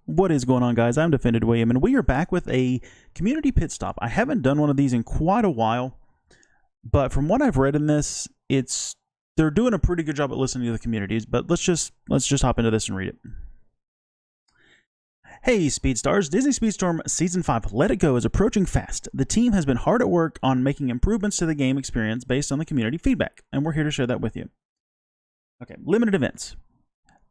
What is going on, guys? I'm Defended William, and we are back with a community pit stop. I haven't done one of these in quite a while, but from what I've read in this, they're doing a pretty good job at listening to the communities. But let's just hop into this and read it. Hey, Speedstars! Disney Speedstorm Season 5 Let It Go is approaching fast. The team has been hard at work on making improvements to the game experience based on the community feedback, and we're here to share that with you. Okay, limited events.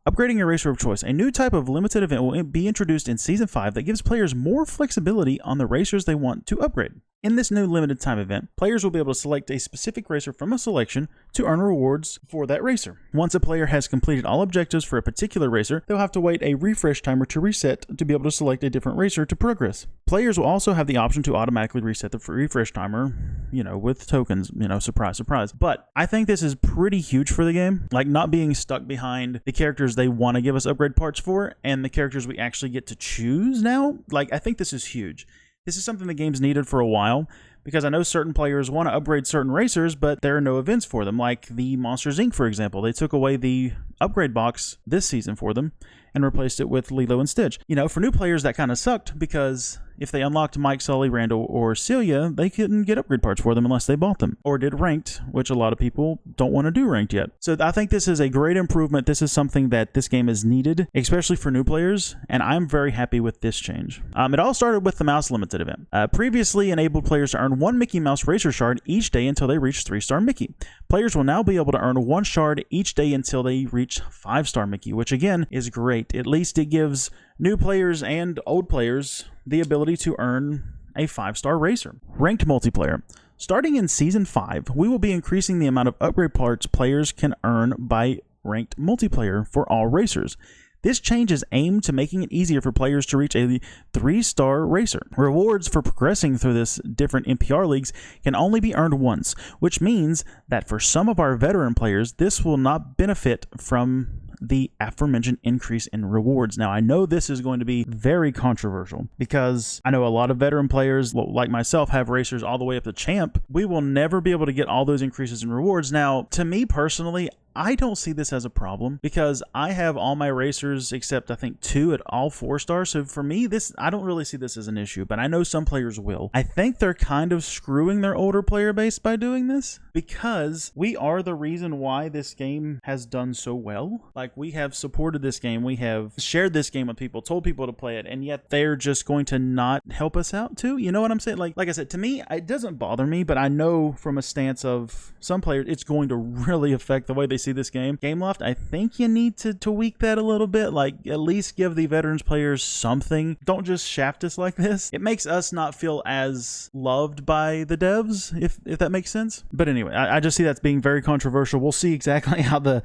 Upgrading your racer of choice. A new type of limited event will be introduced in Season 5 that gives players more flexibility on the racers they want to upgrade. In this new limited time event, players will be able to select a specific racer from a selection to earn rewards for that racer. Once a player has completed all objectives for a particular racer, they'll have to wait a refresh timer to reset to be able to select a different racer to progress. Players will also have the option to automatically reset the refresh timer, with tokens, surprise, surprise. But I think this is pretty huge for the game, like not being stuck behind the characters they want to give us upgrade parts for and the characters we actually get to choose now. Like, I think this is huge. This is something the game's needed for a while, because I know certain players want to upgrade certain racers, but there are no events for them, like the Monsters Inc., for example. They took away the upgrade box this season for them and replaced it with Lilo and Stitch. For new players, that kind of sucked, because if they unlocked Mike, Sully, Randall, or Celia, they couldn't get upgrade parts for them unless they bought them, or did ranked, which a lot of people don't want to do ranked yet. So I think this is a great improvement. This is something that this game is needed, especially for new players, and I'm very happy with this change. It all started with the Mouse Limited event. Previously enabled players to earn 1 Mickey Mouse Racer Shard each day until they reach 3-star Mickey. Players will now be able to earn 1 shard each day until they reach 5-star Mickey, which again is great. At least it gives new players and old players the ability to earn a 5-star racer. Ranked multiplayer. Starting in Season 5, we will be increasing the amount of upgrade parts players can earn by ranked multiplayer for all racers. This change is aimed to making it easier for players to reach a 3-star racer. Rewards for progressing through this different NPR leagues can only be earned once, which means that for some of our veteran players, this will not benefit from the aforementioned increase in rewards. Now, I know this is going to be very controversial, because I know a lot of veteran players, like myself, have racers all the way up to champ. We will never be able to get all those increases in rewards. Now, to me personally, I don't see this as a problem, because I have all my racers except I think 2 at all 4 stars. So for me, I don't really see this as an issue, but I know some players will. I think they're kind of screwing their older player base by doing this, because we are the reason why this game has done so well. Like, we have supported this game, we have shared this game with people, told people to play it, and yet they're just going to not help us out too. You know what I'm saying? Like I said, to me, it doesn't bother me, but I know from a stance of some players, it's going to really affect the way they see this game. Gameloft, I think you need to tweak that a little bit. Like, at least give the veterans players something. Don't just shaft us like this. It makes us not feel as loved by the devs, if that makes sense. But anyway, I just see that's being very controversial. We'll see exactly how the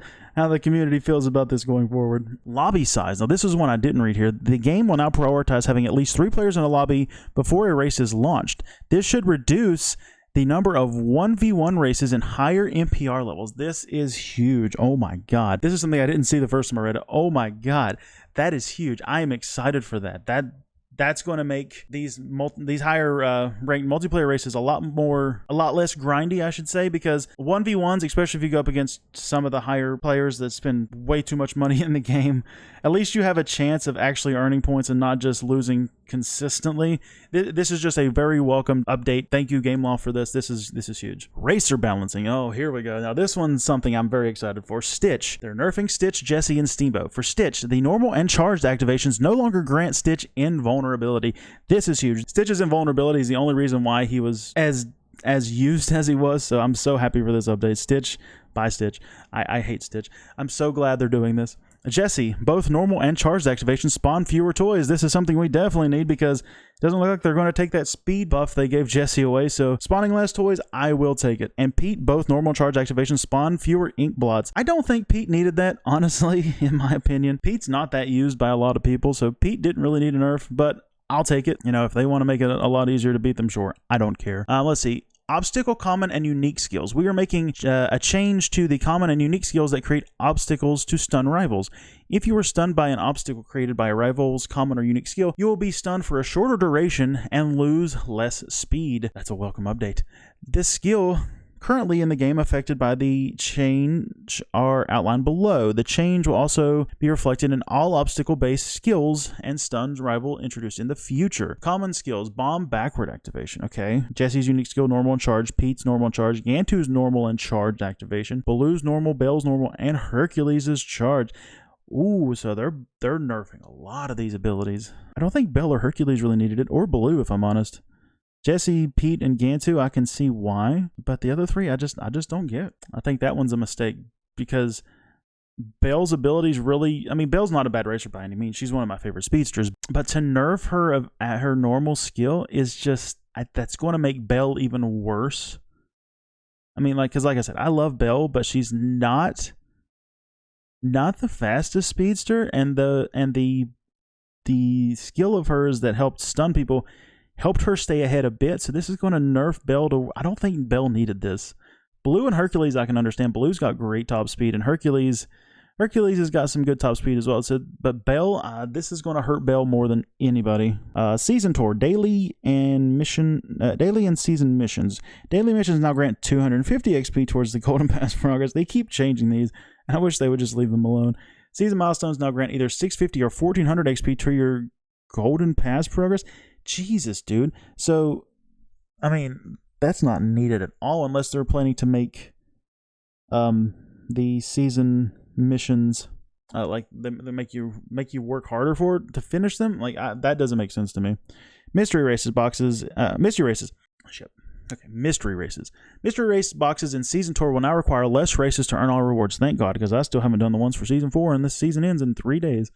community feels about this going forward. Lobby size. Now, this is one I didn't read here. The game will now prioritize having at least 3 players in a lobby before a race is launched. This should reduce the number of 1v1 races in higher NPR levels. This is huge. Oh my god. This is something I didn't see the first time I read it. Oh my god. That is huge. I am excited for that. That's going to make these higher ranked multiplayer races a lot less grindy, I should say, because 1v1s, especially if you go up against some of the higher players that spend way too much money in the game, at least you have a chance of actually earning points and not just losing consistently. This is just a very welcome update. Thank you, Gameloft, for this. This is huge. Racer balancing. Oh, here we go. Now, this one's something I'm very excited for. Stitch. They're nerfing Stitch, Jessie, and Steamboat. For Stitch, the normal and charged activations no longer grant Stitch invulnerability. This is huge. Stitch's invulnerability is the only reason why he was as used as he was, so I'm so happy for this update. Stitch, bye Stitch. I hate Stitch. I'm so glad they're doing this. Jessie, both normal and charged activations spawn fewer toys. This is something we definitely need, because it doesn't look like they're going to take that speed buff they gave Jessie away, so spawning less toys, I will take it. And Pete, both normal and charged activations spawn fewer ink blots. I don't think Pete needed that, honestly, in my opinion. Pete's not that used by a lot of people, so Pete didn't really need a nerf, but I'll take it. If they want to make it a lot easier to beat them, sure. I don't care. Let's see. Obstacle, common, and unique skills. We are making a change to the common and unique skills that create obstacles to stun rivals. If you are stunned by an obstacle created by a rival's common or unique skill, you will be stunned for a shorter duration and lose less speed. That's a welcome update. This skill currently in the game affected by the change are outlined below. The change will also be reflected in all obstacle-based skills and stuns rival introduced in the future. Common skills, bomb backward activation, okay. Jesse's unique skill, normal and charged. Pete's normal and charged. Gantu's normal and charged activation. Baloo's normal, Bell's normal, and Hercules' charged. Ooh, so they're nerfing a lot of these abilities. I don't think Bell or Hercules really needed it, or Baloo, if I'm honest. Jesse, Pete, and Gantu, I can see why, but the other three, I just don't get. I think that one's a mistake because Belle's abilities really, I mean, Belle's not a bad racer by any means. She's one of my favorite speedsters, but to nerf her at her normal skill is just, that's going to make Belle even worse. I mean, because like I said, I love Belle, but she's not the fastest speedster, and the skill of hers that helped stun people helped her stay ahead a bit, so this is going to nerf Belle to... I don't think Belle needed this. Blue and Hercules I can understand. Blue's got great top speed, and Hercules has got some good top speed as well. So, but Belle, this is going to hurt Belle more than anybody. Season Tour, daily and season missions. Daily missions now grant 250 XP towards the Golden Pass progress. They keep changing these. I wish they would just leave them alone. Season milestones now grant either 650 or 1400 XP to your Golden Pass progress. Jesus, dude. So, I mean, that's not needed at all unless they're planning to make the season missions like they make you work harder for it to finish them. Like that doesn't make sense to me. Mystery races boxes. Mystery races. Shit. Okay, mystery races. Mystery race boxes in Season Tour will now require less races to earn all rewards. Thank God, because I still haven't done the ones for Season 4, and this season ends in 3 days.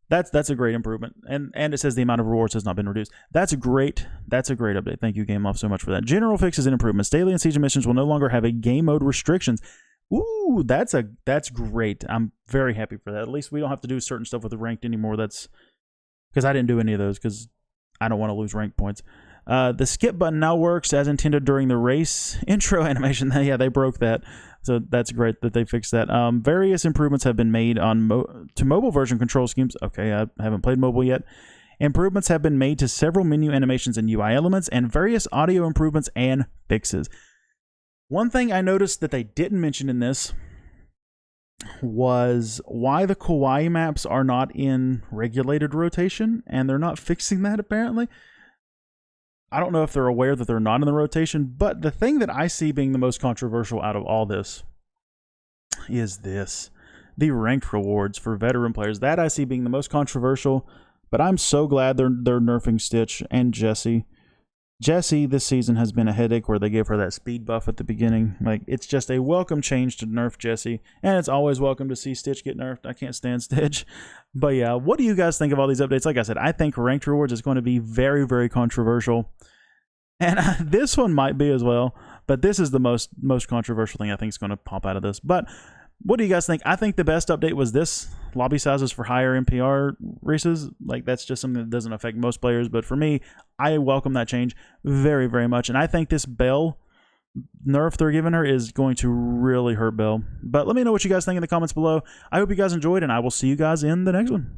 That's a great improvement, and it says the amount of rewards has not been reduced. That's a great update. Thank you, Game Off, so much for that. General fixes and improvements. Daily and season missions will no longer have a game mode restrictions. Ooh, that's great. I'm very happy for that. At least we don't have to do certain stuff with the ranked anymore. That's because I didn't do any of those because I don't want to lose rank points. The skip button now works as intended during the race intro animation. Yeah, they broke that. So that's great that they fixed that. Various improvements have been made on to mobile version control schemes. Okay, I haven't played mobile yet. Improvements have been made to several menu animations and UI elements, and various audio improvements and fixes. One thing I noticed that they didn't mention in this was why the Kawaii maps are not in regulated rotation, and they're not fixing that apparently. I don't know if they're aware that they're not in the rotation, but the thing that I see being the most controversial out of all this is this. The ranked rewards for veteran players. That I see being the most controversial, but I'm so glad they're nerfing Stitch and Jessie. Jessie this season has been a headache where they gave her that speed buff at the beginning. Like, it's just a welcome change to nerf Jessie, and it's always welcome to see Stitch get nerfed. I can't stand Stitch. But yeah, what do you guys think of all these updates? Like I said, I think ranked rewards is going to be very, very controversial. And this one might be as well, but this is the most controversial thing I think is going to pop out of this. But what do you guys think? I think the best update was this. Lobby sizes for higher NPR races. Like, that's just something that doesn't affect most players. But for me, I welcome that change very, very much. And I think this Belle nerf they're giving her is going to really hurt Belle. But let me know what you guys think in the comments below. I hope you guys enjoyed, and I will see you guys in the next one.